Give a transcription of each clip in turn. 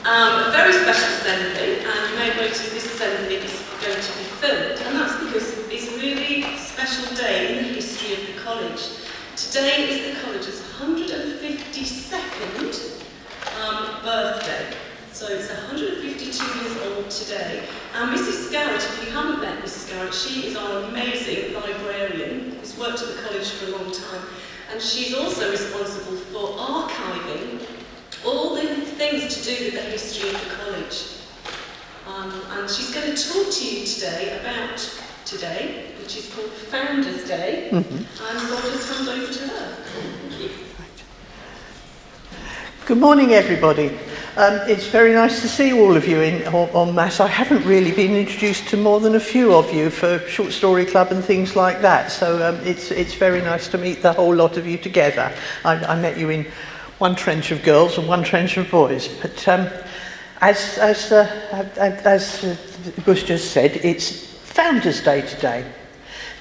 A very special assembly, and you may have noticed this assembly is going to be filmed, and that's because it's a really special day in the history of the college. Today is the college's 152nd birthday, so it's 152 years old today. And Mrs. Garrett, if you haven't met Mrs. Garrett, she is our amazing librarian who's worked at the college for a long time, and she's also responsible for archiving all the things to do with the history of the college. And she's going to talk to you today about today, which is called Founders Day, and so I'll just hand over to her. Thank you. Good morning, everybody. It's very nice to see all of you en masse. I haven't really been introduced to more than a few of you for Short Story Club and things like that, so it's very nice to meet the whole lot of you together. I met you in one trench of girls and one trench of boys, but as Bush just said, it's Founders Day today.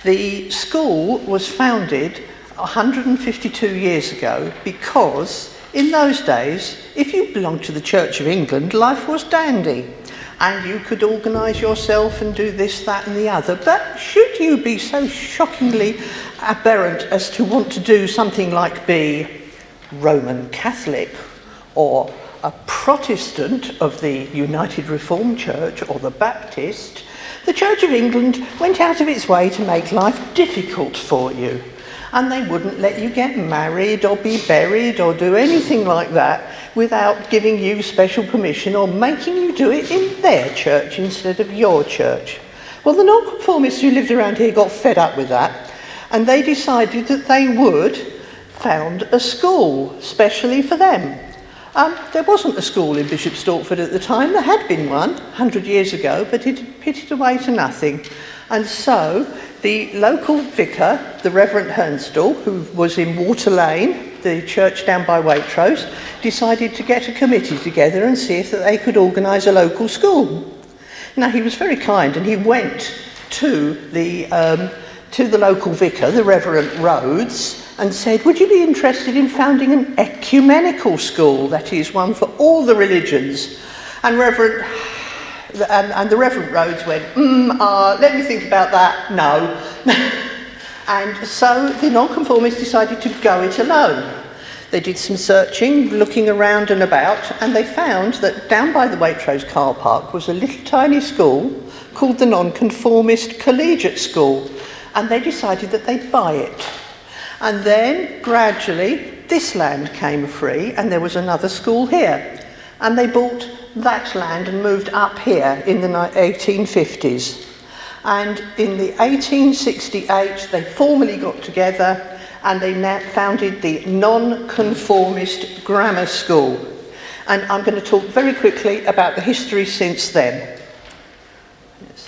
The school was founded 152 years ago because in those days, if you belonged to the Church of England, life was dandy, and you could organise yourself and do this, that and the other. But should you be so shockingly aberrant as to want to do something like be Roman Catholic or a Protestant of the United Reformed Church or the Baptist, the Church of England went out of its way to make life difficult for you. And they wouldn't let you get married or be buried or do anything like that without giving you special permission or making you do it in their church instead of your church. Well, the nonconformists who lived around here got fed up with that, and they decided that they would found a school specially for them. There wasn't a school in Bishop Stortford at the time. There had been one 100 years ago, but it had pitted away to nothing. And so the local vicar, the Reverend Hernstall, who was in Water Lane, the church down by Waitrose, decided to get a committee together and see if they could organise a local school. Now, he was very kind, and he went to the local vicar, the Reverend Rhodes, and said, would you be interested in founding an ecumenical school, that is, one for all the religions? And the Reverend Rhodes went, let me think about that, no. And so the nonconformists decided to go it alone. They did some searching, looking around and about, and they found that down by the Waitrose car park was a little tiny school called the Nonconformist Collegiate School, and they decided that they'd buy it. And then, gradually, this land came free, and there was another school here. And they bought that land and moved up here in the 1850s. And in the 1868, they formally got together, and they now founded the Nonconformist Grammar School. And I'm going to talk very quickly about the history since then. Yes.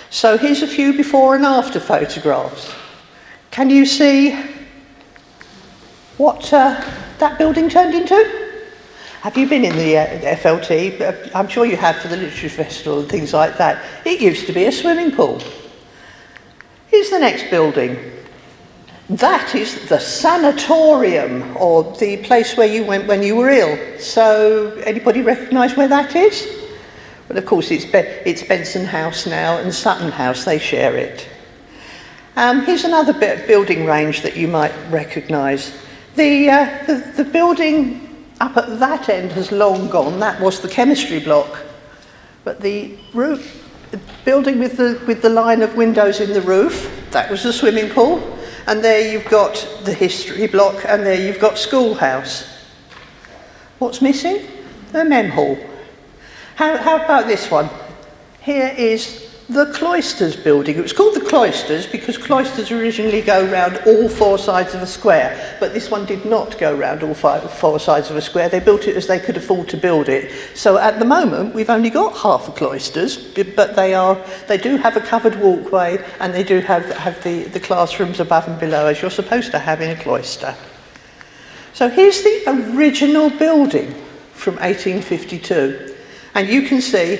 So here's a few before and after photographs. Can you see what that building turned into? Have you been in the FLT? I'm sure you have, for the Literary Festival and things like that. It used to be a swimming pool. Here's the next building. That is the sanatorium, or the place where you went when you were ill. So, anybody recognise where that is? Well, of course, it's Benson House now and Sutton House. They share it. Here's another building range that you might recognise. The building up at that end has long gone. That was the chemistry block. But the building with the line of windows in the roof, that was the swimming pool. And there you've got the history block, and there you've got schoolhouse. What's missing? The mem hall. How about this one? Here is the Cloisters building. It was called the Cloisters because cloisters originally go round all four sides of a square, but this one did not go round all four sides of a square. They built it as they could afford to build it. So at the moment, we've only got half a cloisters, but they do have a covered walkway, and they do have the classrooms above and below, as you're supposed to have in a cloister. So here's the original building from 1852, and you can see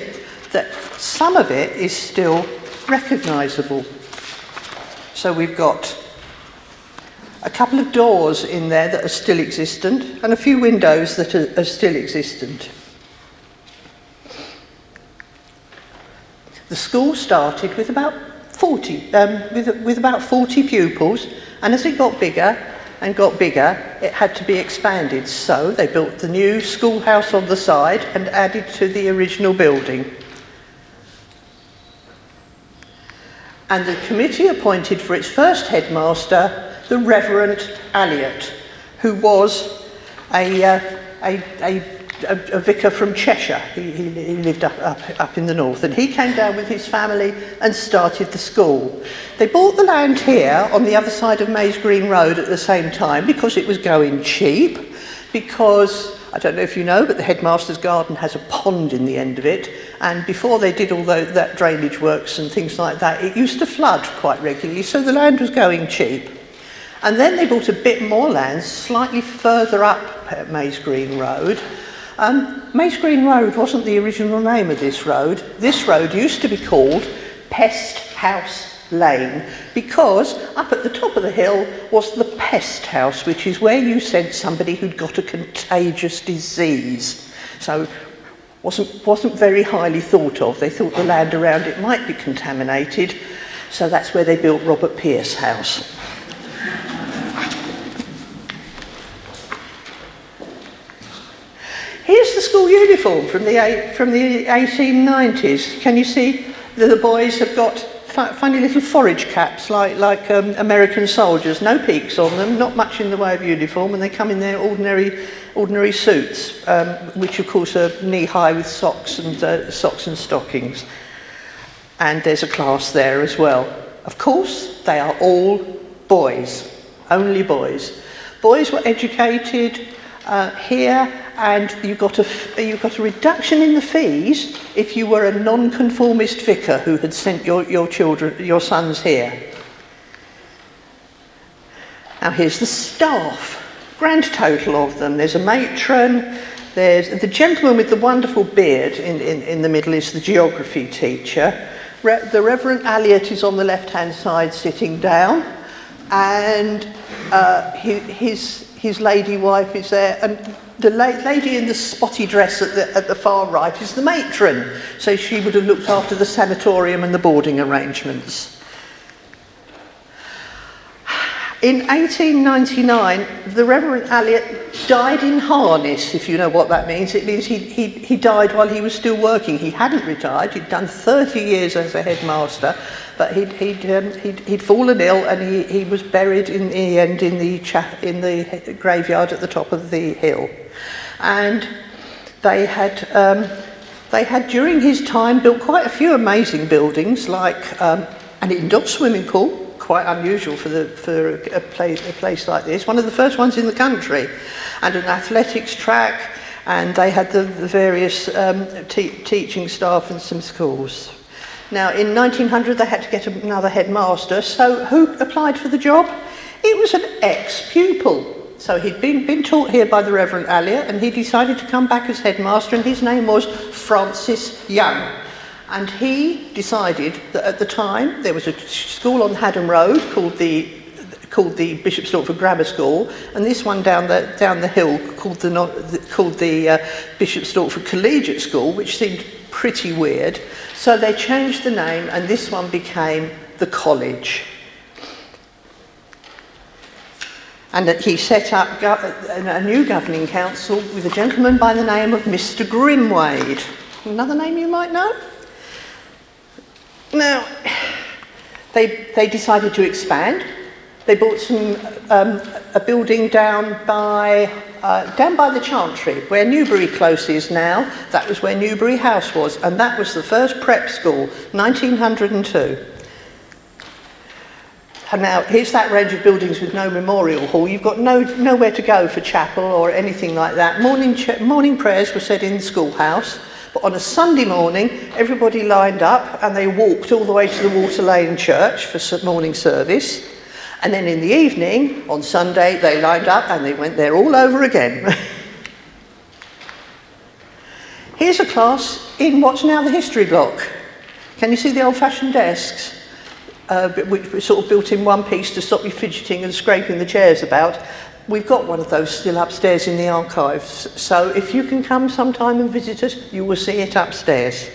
that some of it is still recognisable. So we've got a couple of doors in there that are still existent, and a few windows that are still existent. The school started with about 40, with about 40 pupils, and as it got bigger and got bigger, it had to be expanded. So they built the new schoolhouse on the side and added to the original building. And the committee appointed for its first headmaster the Reverend Elliot, who was a vicar from Cheshire. He lived up in the north, and he came down with his family and started the school. They bought the land here on the other side of Mays Green Road at the same time because it was going cheap, because, I don't know if you know, but the headmaster's garden has a pond in the end of it, and before they did all that drainage works and things like that, it used to flood quite regularly, so the land was going cheap. And then they bought a bit more land slightly further up at Mays Green Road. Mays Green Road wasn't the original name of this road. This road used to be called Pest House Lane, because up at the top of the hill was the pest house, which is where you sent somebody who'd got a contagious disease. So wasn't very highly thought of. They thought the land around it might be contaminated, so that's where they built Robert Pierce House. Here's the school uniform from the 1890s. Can you see that the boys have got funny little forage caps like American soldiers, no peaks on them, not much in the way of uniform, and they come in their ordinary suits, which of course are knee-high with socks and stockings. And there's a class there as well. Of course, they are all boys, only boys. Boys were educated here, and you got a reduction in the fees if you were a non-conformist vicar who had sent your sons here. Now here's the staff, grand total of them. There's a matron, there's the gentleman with the wonderful beard in the middle is the geography teacher. The Reverend Elliot is on the left-hand side sitting down, and his lady wife is there, and the lady in the spotty dress at the far right is the matron, so she would have looked after the sanatorium and the boarding arrangements. In 1899, the Reverend Elliot died in harness, if you know what that means. It means he died while he was still working. He hadn't retired. He'd done 30 years as a headmaster, but he'd fallen ill, and he was buried in the end in the graveyard at the top of the hill. And they had during his time built quite a few amazing buildings, like an indoor swimming pool. Quite unusual for a place like this, one of the first ones in the country, and an athletics track, and they had the various teaching staff and some schools. Now in 1900 they had to get another headmaster, so who applied for the job? It was an ex-pupil. So he'd been taught here by the Reverend Elliot, and he decided to come back as headmaster, and his name was Francis Young. And he decided that at the time there was a school on Haddam Road called the Bishop Stortford Grammar School, and this one down the hill called the Bishop Stortford Collegiate School, which seemed pretty weird. So they changed the name, and this one became the college. And he set up a new governing council with a gentleman by the name of Mr. Grimwade. Another name you might know? Now, they decided to expand. They bought a building down by the Chantry, where Newbury Close is now. That was where Newbury House was, and that was the first prep school, 1902. And now, here's that range of buildings with no memorial hall. You've got nowhere to go for chapel or anything like that. Morning prayers were said in the schoolhouse. But on a Sunday morning, everybody lined up and they walked all the way to the Water Lane Church for morning service. And then in the evening, on Sunday, they lined up and they went there all over again. Here's a class in what's now the history block. Can you see the old-fashioned desks? Which were sort of built in one piece to stop you fidgeting and scraping the chairs about. We've got one of those still upstairs in the archives, so if you can come sometime and visit us, you will see it upstairs.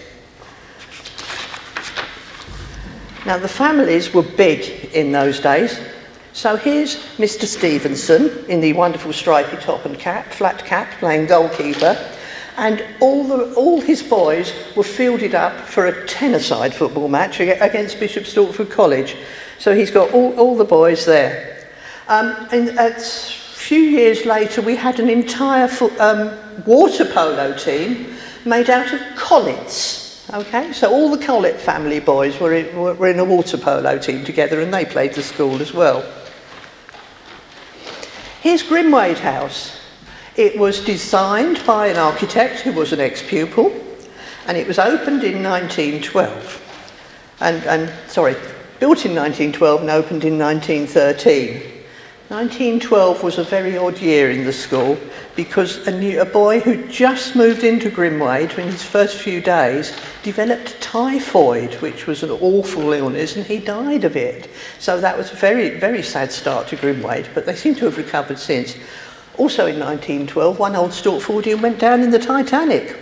Now, the families were big in those days. So here's Mr. Stevenson in the wonderful stripy top and cap, flat cap, playing goalkeeper. And all his boys were fielded up for a tenor-side football match against Bishop Stortford College. So he's got all the boys there. And a few years later, we had an entire water polo team made out of Collets. Okay, so all the Collett family boys were in a water polo team together, and they played the school as well. Here's Grimwade House. It was designed by an architect who was an ex-pupil, and it was opened in 1912. Built in 1912 and opened in 1913. 1912 was a very odd year in the school because a boy who just moved into Grimwade in his first few days developed typhoid, which was an awful illness, and he died of it. So that was a very, very sad start to Grimwade, but they seem to have recovered since. Also in 1912, one old Stortfordian went down in the Titanic.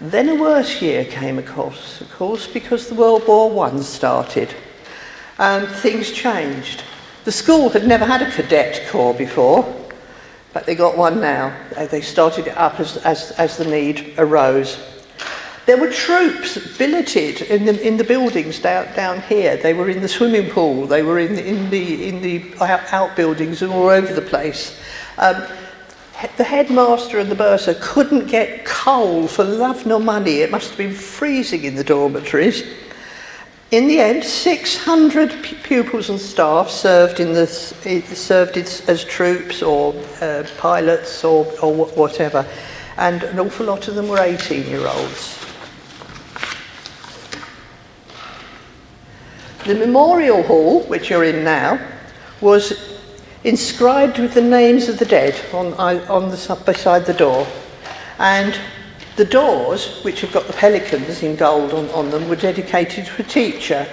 Then a worse year came across, of course, because the World War I started, and things changed. The school had never had a cadet corps before, but they got one now. They started it up as the need arose. There were troops billeted in the buildings down here. They were in the swimming pool. They were in the outbuildings and all over the place. The headmaster and the bursar couldn't get coal for love nor money. It must have been freezing in the dormitories. In the end, 600 pupils and staff served as troops or pilots or whatever, and an awful lot of them were 18-year-olds. The memorial hall, which you're in now, was inscribed with the names of the dead beside the door, and the doors, which have got the pelicans in gold on them, were dedicated to a teacher.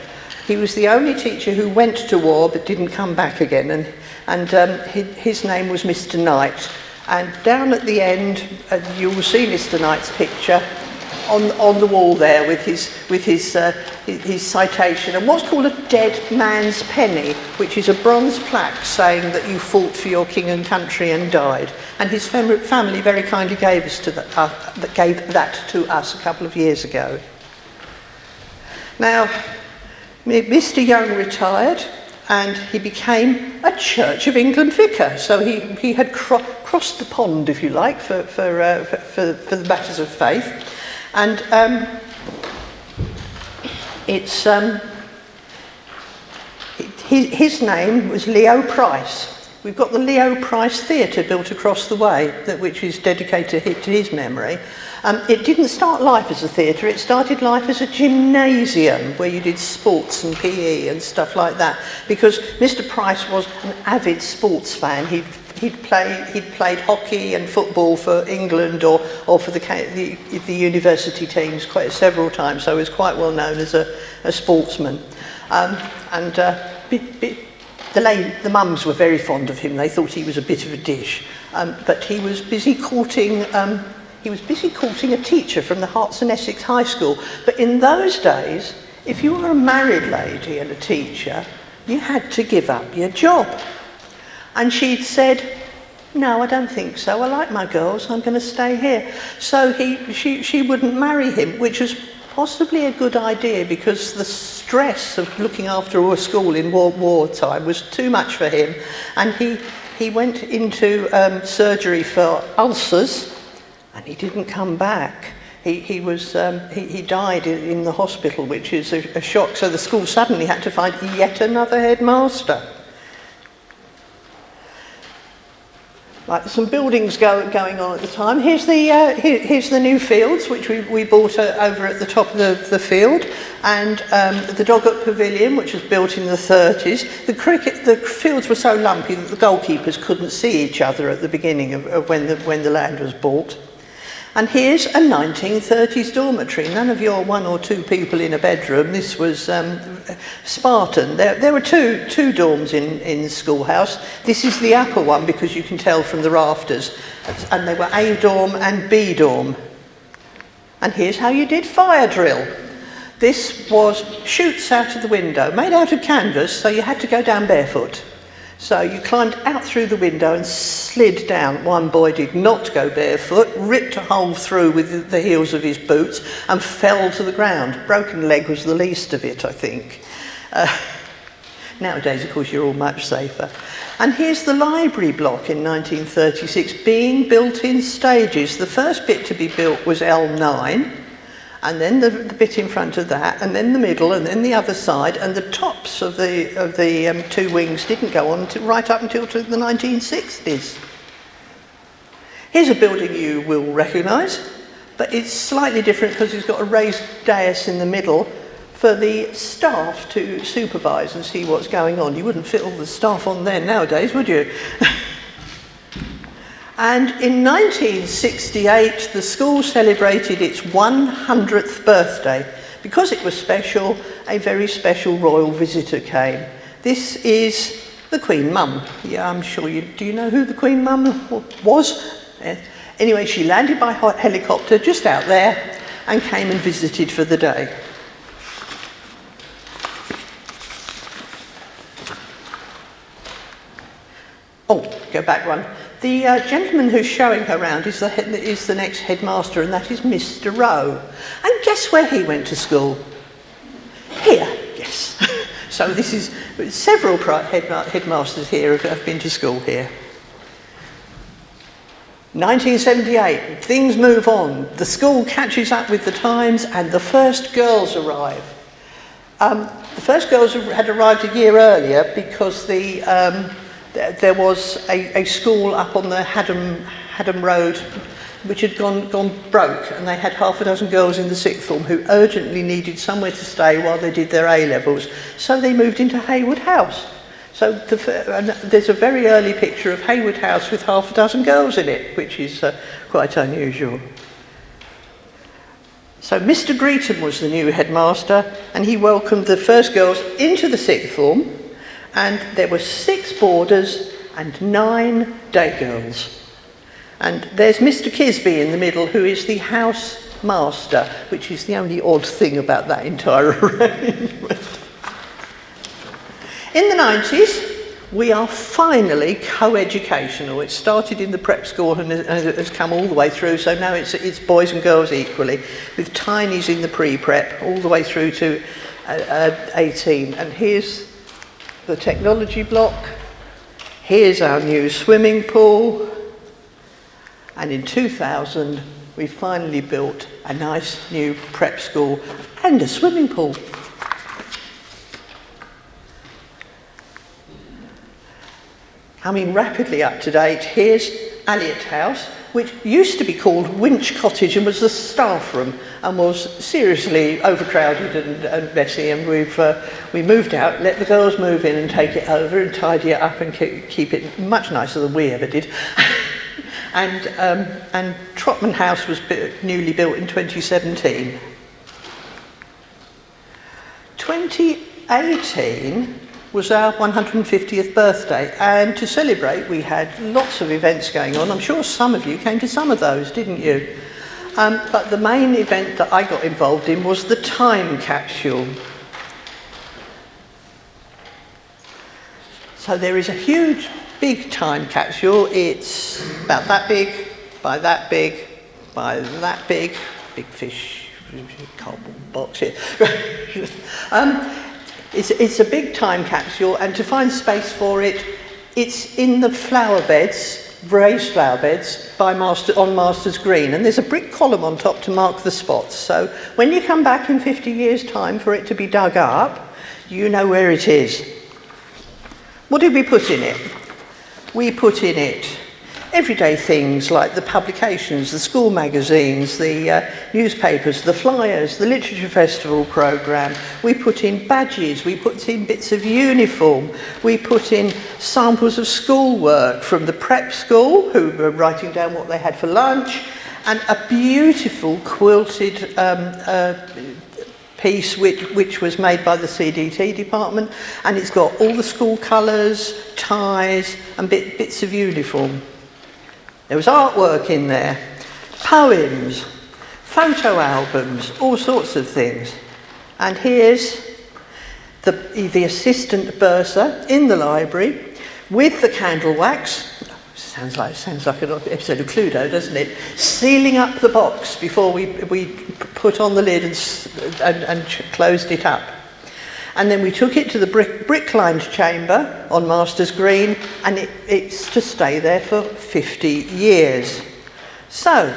He was the only teacher who went to war but didn't come back again, and his name was Mr. Knight. And down at the end, you will see Mr. Knight's picture on the wall there with his citation, and what's called a dead man's penny, which is a bronze plaque saying that you fought for your king and country and died. And his family very kindly gave that to us a couple of years ago. Now, Mr. Young retired, and he became a Church of England vicar. So he had crossed the pond, if you like, for the matters of faith. And his name was Leo Price. We've got the Leo Price Theatre built across the way, which is dedicated to his memory. It didn't start life as a theatre, it started life as a gymnasium where you did sports and PE and stuff like that, because Mr. Price was an avid sports fan. He'd played hockey and football for England or for the university teams several times, so he was quite well known as a sportsman. The mums were very fond of him. They thought he was a bit of a dish, but he was busy courting. He was busy courting a teacher from the Herts and Essex High School. But in those days, if you were a married lady and a teacher, you had to give up your job. And she'd said, "No, I don't think so. I like my girls. I'm going to stay here." So she wouldn't marry him, which was possibly a good idea because the stress of looking after a school in war time was too much for him. And he went into surgery for ulcers, and he didn't come back. He died in the hospital, which is a shock. So the school suddenly had to find yet another headmaster. Like some buildings going on at the time. Here's the new fields, which we bought over at the top of the field, and the Doggett Pavilion, which was built in the 30s. The fields were so lumpy that the goalkeepers couldn't see each other at the beginning of when the land was bought. And here's a 1930s dormitory. None of your one or two people in a bedroom. This was Spartan. There were two dorms in the schoolhouse. This is the upper one because you can tell from the rafters. And they were A dorm and B dorm. And here's how you did fire drill. This was chutes out of the window, made out of canvas, so you had to go down barefoot. So you climbed out through the window and slid down. One boy did not go barefoot, ripped a hole through with the heels of his boots and fell to the ground. Broken leg was the least of it, I think. Nowadays, of course, you're all much safer. And here's the library block in 1936, being built in stages. The first bit to be built was L9, and then the bit in front of that, and then the middle, and then the other side, and the tops of the two wings didn't go on right up until the 1960s. Here's a building you will recognise, but it's slightly different because it's got a raised dais in the middle for the staff to supervise and see what's going on. You wouldn't fit all the staff on there nowadays, would you? And in 1968, the school celebrated its 100th birthday. Because it was special, a very special royal visitor came. This is the Queen Mum. Yeah, I'm sure do you know who the Queen Mum was? Anyway, she landed by helicopter just out there and came and visited for the day. Oh, go back one. The gentleman who's showing her around is the next headmaster, and that is Mr. Rowe. And guess where he went to school? Here, yes. So this is several headmasters here have been to school here. 1978, things move on. The school catches up with the times, and the first girls arrive. The first girls had arrived a year earlier because there was a school up on the Haddam Road which had gone broke, and they had half a dozen girls in the sixth form who urgently needed somewhere to stay while they did their A-levels. So they moved into Haywood House. So there's a very early picture of Haywood House with half a dozen girls in it, which is quite unusual. So Mr. Greeton was the new headmaster, and he welcomed the first girls into the sixth form. And there were 6 boarders and 9 day girls. And there's Mr. Kisby in the middle, who is the house master, which is the only odd thing about that entire arrangement. In the 90s, we are finally co-educational. It started in the prep school and has come all the way through, so now it's boys and girls equally, with tinies in the pre-prep, all the way through to 18. And here's the technology block. Here's our new swimming pool. And in 2000, we finally built a nice new prep school and a swimming pool. Coming rapidly up to date, here's Elliot House, which used to be called Winch Cottage and was the staff room and was seriously overcrowded and messy, and we moved out, let the girls move in and take it over and tidy it up and keep it much nicer than we ever did. And Trotman House was newly built in 2017. 2018 was our 150th birthday, and to celebrate we had lots of events going on. I'm sure some of you came to some of those, didn't you? But the main event that I got involved in was the time capsule. So there is a huge, big time capsule. It's about that big, by that big, by that big fish, cardboard box here. It's a big time capsule, and to find space for it, it's in the flower beds, raised flower beds, on Master's Green, and there's a brick column on top to mark the spots. So when you come back in 50 years' time for it to be dug up, you know where it is. What did we put in it? We put in it everyday things like the publications, the school magazines, the newspapers, the flyers, the literature festival programme. We put in badges, we put in bits of uniform, we put in samples of schoolwork from the prep school, who were writing down what they had for lunch, and a beautiful quilted piece which was made by the CDT department, and it's got all the school colours, ties and bits of uniform. There was artwork in there, poems, photo albums, all sorts of things. And here's the assistant bursar in the library with the candle wax. Sounds like an episode of Cluedo, doesn't it? Sealing up the box before we put on the lid and closed it up. And then we took it to the brick-lined chamber on Master's Green, and it's to stay there for 50 years. So,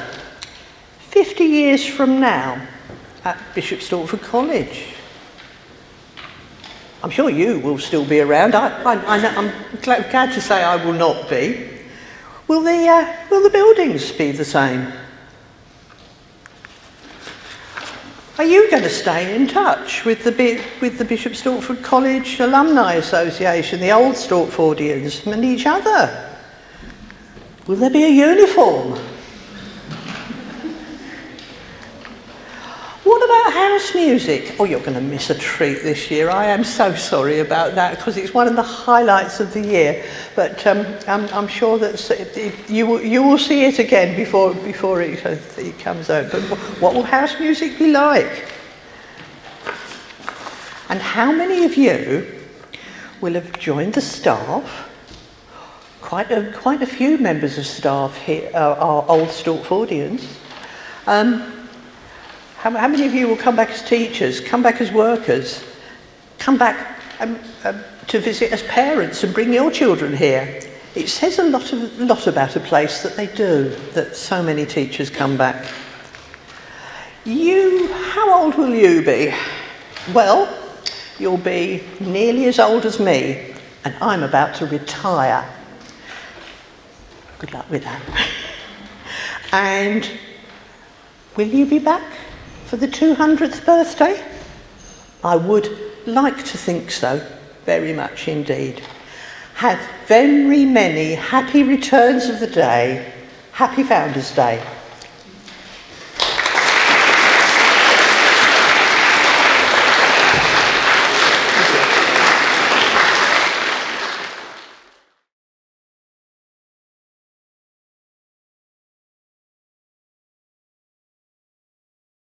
50 years from now, at Bishop Stortford College, I'm sure you will still be around. I'm glad to say I will not be. Will the buildings be the same? Are you going to stay in touch with the Bishop Stortford College Alumni Association, the old Stortfordians, and each other? Will there be a uniform? What about house music? Oh, you're going to miss a treat this year. I am so sorry about that, because it's one of the highlights of the year. But I'm sure that you will see it again before it comes out. But what will house music be like? And how many of you will have joined the staff? Quite a few members of staff here are old Stortfordians. How many of you will come back as teachers, come back as workers, come back to visit as parents and bring your children here? It says a lot about a place that they do, that so many teachers come back. How old will you be? Well, you'll be nearly as old as me, and I'm about to retire. Good luck with that. And will you be back for the 200th birthday? I would like to think so, very much indeed. Have very many happy returns of the day. Happy Founders' Day.